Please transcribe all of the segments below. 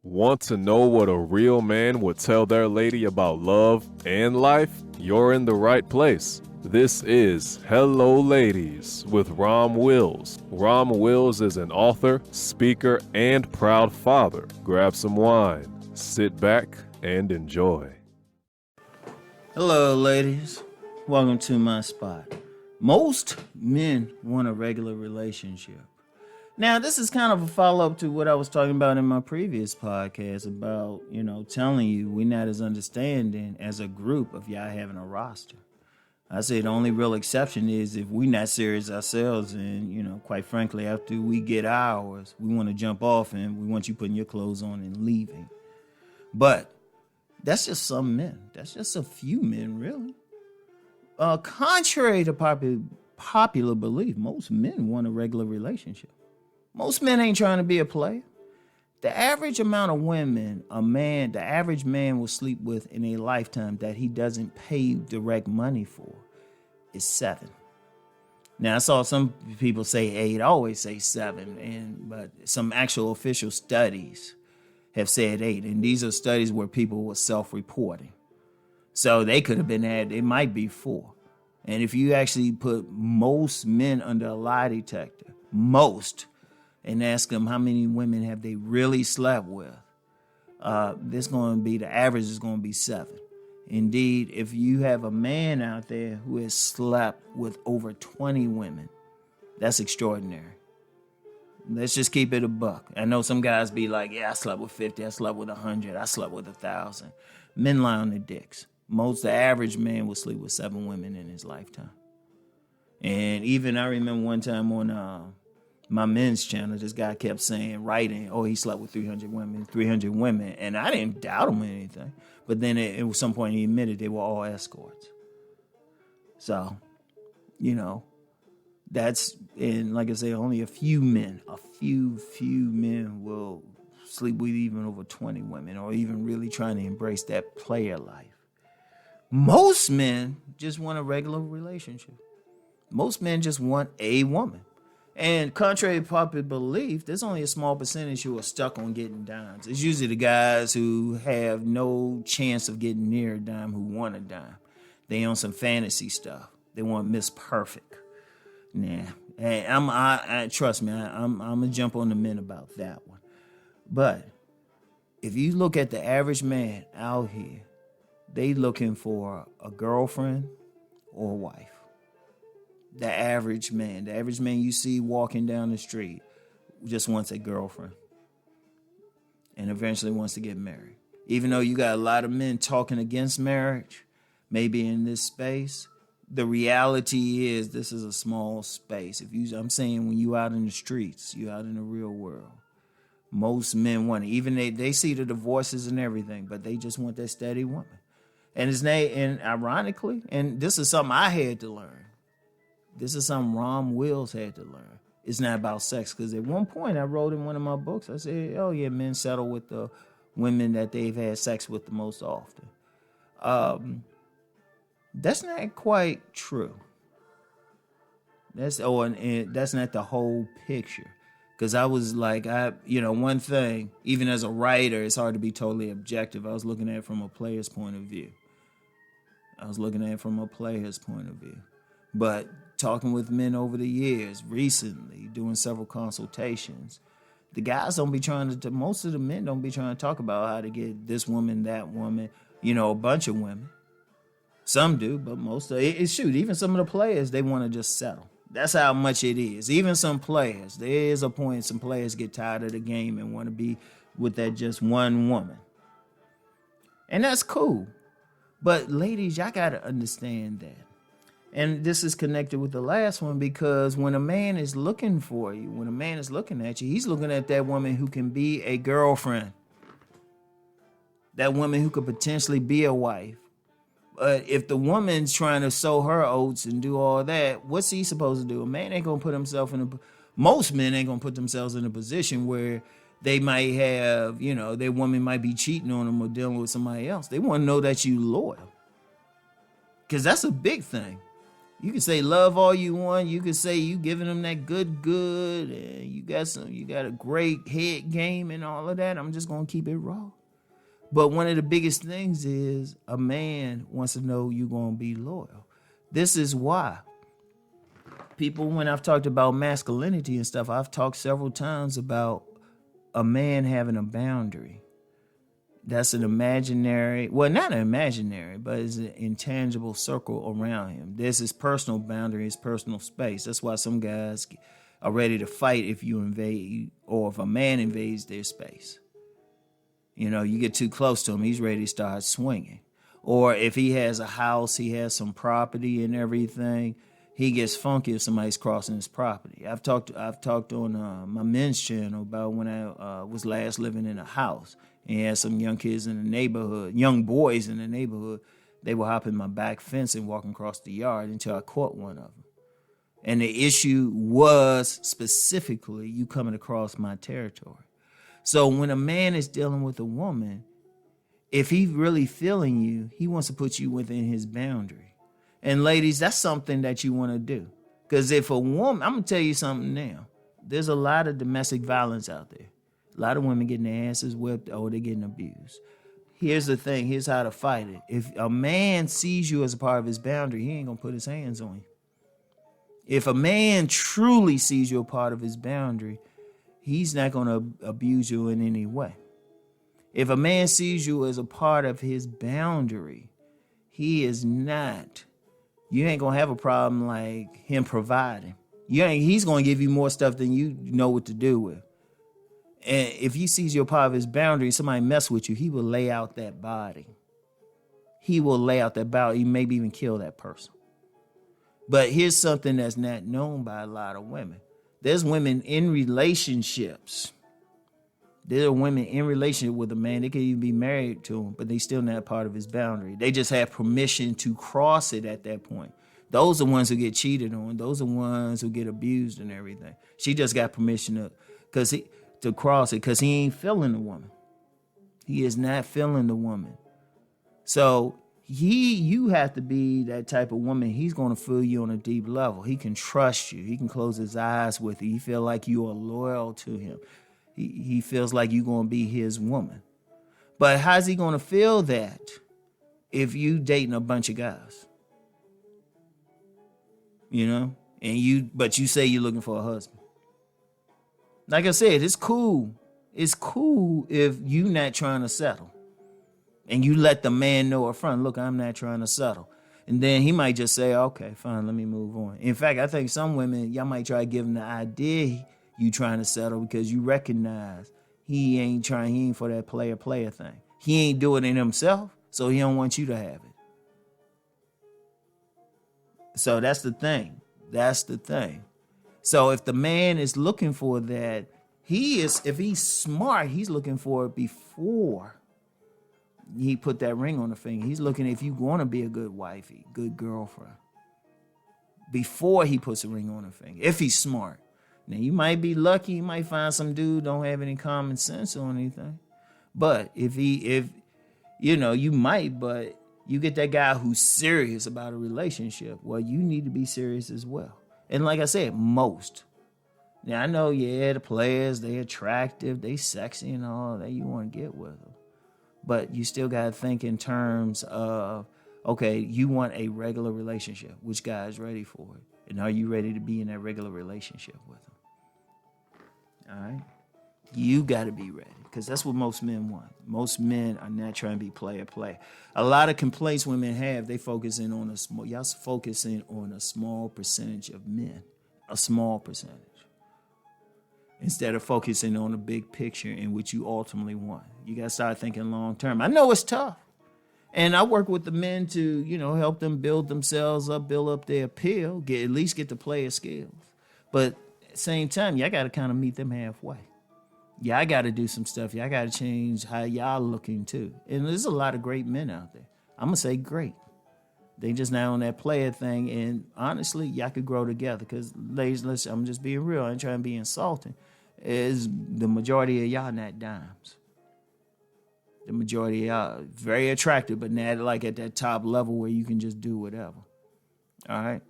Want to know what a real man would tell their lady about love and life? You're in the right place. This is Hello Ladies with Rom Wills. Rom Wills is an author, speaker, and proud father. Grab some wine, sit back, and enjoy. Hello, ladies. Welcome to my spot. Most men want a regular relationship. Now, this is kind of a follow-up to what I was talking about in my previous podcast about, telling you we're not as understanding as a group of y'all having a roster. I say the only real exception is if we're not serious ourselves and, quite frankly, after we get ours, we want to jump off and we want you putting your clothes on and leaving. But that's just some men. That's just a few men, really. Contrary to popular belief, most men want a regular relationship. Most men ain't trying to be a player. The average amount of women the average man will sleep with in a lifetime that he doesn't pay direct money for is 7. Now, I saw some people say 8. I always say 7, but some actual official studies have said 8. And these are studies where people were self-reporting. So they could have been it might be 4. And if you actually put most men under a lie detector, and ask them how many women have they really slept with, the average is going to be 7. Indeed, if you have a man out there who has slept with over 20 women, that's extraordinary. Let's just keep it a buck. I know some guys be like, yeah, I slept with 50, I slept with 100, I slept with 1,000. Men lie on their dicks. The average man will sleep with 7 women in his lifetime. And even I remember one time on my men's channel, this guy kept writing, he slept with 300 women. And I didn't doubt him or anything. But then at some point he admitted they were all escorts. So, that's, and like I say, only a few men will sleep with even over 20 women or even really trying to embrace that player life. Most men just want a regular relationship. Most men just want a woman. And contrary to popular belief, there's only a small percentage who are stuck on getting dimes. It's usually the guys who have no chance of getting near a dime who want a dime. They on some fantasy stuff. They want Miss Perfect. Nah, hey, trust me, I'm gonna jump on the men about that one. But if you look at the average man out here, they looking for a girlfriend or a wife. The average man you see walking down the street just wants a girlfriend and eventually wants to get married. Even though you got a lot of men talking against marriage, maybe in this space, the reality is this is a small space. I'm saying when you out in the streets, you out in the real world, most men want it. Even they see the divorces and everything, but they just want that steady woman. And ironically, and this is something I had to learn. This is something Rom Wills had to learn. It's not about sex. Because at one point I wrote in one of my books, I said, men settle with the women that they've had sex with the most often. That's not quite true. That's not the whole picture. Because I was like, one thing, even as a writer, it's hard to be totally objective. I was looking at it from a player's point of view. But talking with men over the years, recently, doing several consultations, the guys most of the men don't be trying to talk about how to get this woman, that woman, a bunch of women. Some do, but even some of the players, they want to just settle. That's how much it is. Even some players, there is a point some players get tired of the game and want to be with that just one woman. And that's cool. But ladies, y'all got to understand that. And this is connected with the last one because when a man is looking for you, when a man is looking at you, he's looking at that woman who can be a girlfriend. That woman who could potentially be a wife. But if the woman's trying to sow her oats and do all that, what's he supposed to do? A man ain't going to put himself most men ain't going to put themselves in a position where they might have, their woman might be cheating on them or dealing with somebody else. They want to know that you loyal. Because that's a big thing. You can say love all you want. You can say you giving them that good, and you got a great head game and all of that. I'm just gonna keep it raw. But one of the biggest things is a man wants to know you're gonna be loyal. This is why people, when I've talked about masculinity and stuff, I've talked several times about a man having a boundary. That's an imaginary, well, not an imaginary, but it's an intangible circle around him. There's his personal boundary, his personal space. That's why some guys are ready to fight if you invade, or if a man invades their space. You know, you get too close to him, he's ready to start swinging. Or if he has a house, he has some property and everything, he gets funky if somebody's crossing his property. I've talked on my men's channel about when I was last living in a house. And he had some young kids in the neighborhood, young boys in the neighborhood. They were hopping my back fence and walking across the yard until I caught one of them. And the issue was specifically you coming across my territory. So when a man is dealing with a woman, if he's really feeling you, he wants to put you within his boundary. And ladies, that's something that you want to do. Because if a woman, I'm going to tell you something now. There's a lot of domestic violence out there. A lot of women getting their asses whipped or they're getting abused. Here's the thing. Here's how to fight it. If a man sees you as a part of his boundary, he ain't going to put his hands on you. If a man truly sees you a part of his boundary, he's not going to abuse you in any way. If a man sees you as a part of his boundary, he is not. You ain't going to have a problem like him providing. He's going to give you more stuff than you know what to do with. And if he sees you're part of his boundary, somebody mess with you, he will lay out that body. He will lay out that body. He maybe even kill that person. But here's something that's not known by a lot of women. There's women in relationships. There are women in relationship with a man. They could even be married to him, but they still not part of his boundary. They just have permission to cross it at that point. Those are ones who get cheated on. Those are ones who get abused and everything. She just got permission to cross it because he ain't feeling the woman. He is not feeling the woman. So you have to be that type of woman. He's going to feel you on a deep level. He can trust you. He can close his eyes with you. He feel like you are loyal to him. He feels like you're going to be his woman. But how's he going to feel that if you dating a bunch of guys? You know? But you say you're looking for a husband. Like I said, it's cool. It's cool if you not trying to settle. And you let the man know up front, look, I'm not trying to settle. And then he might just say, okay, fine, let me move on. In fact, I think some women, y'all might try to give him the idea you trying to settle because you recognize he ain't for that player thing. He ain't doing it himself, so he don't want you to have it. So that's the thing. So if the man is looking for that, if he's smart, he's looking for it before he put that ring on the finger. He's looking if you want to be a good wifey, good girlfriend, before he puts a ring on the finger, if he's smart. Now, you might be lucky. You might find some dude don't have any common sense or anything. But but you get that guy who's serious about a relationship. Well, you need to be serious as well. And like I said, most. Now, I know, the players, they attractive, they sexy and all that. You want to get with them. But you still got to think in terms of, okay, you want a regular relationship. Which guy is ready for it? And are you ready to be in that regular relationship with them? All right? You got to be ready because that's what most men want. Most men are not trying to be player. A lot of complaints women have, they focusing on y'all focusing on a small percentage of men, a small percentage, instead of focusing on the big picture in which you ultimately want. You got to start thinking long term. I know it's tough. And I work with the men to, help them build themselves up, build up their appeal, at least get the player skills. But at the same time, y'all got to kind of meet them halfway. Y'all got to do some stuff. Y'all got to change how y'all looking too. And there's a lot of great men out there. I'm going to say great. They just not on that player thing. And honestly, y'all could grow together. Because, ladies, listen, I'm just being real. I ain't trying to be insulting. Is the majority of y'all not dimes. The majority of y'all very attractive, but not like at that top level where you can just do whatever. All right?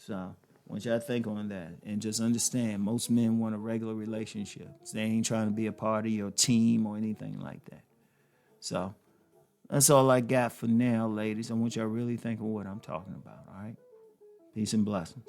So I want y'all to think on that and just understand most men want a regular relationship. They ain't trying to be a part of your team or anything like that. So that's all I got for now, ladies. I want y'all to really think of what I'm talking about, all right? Peace and blessings.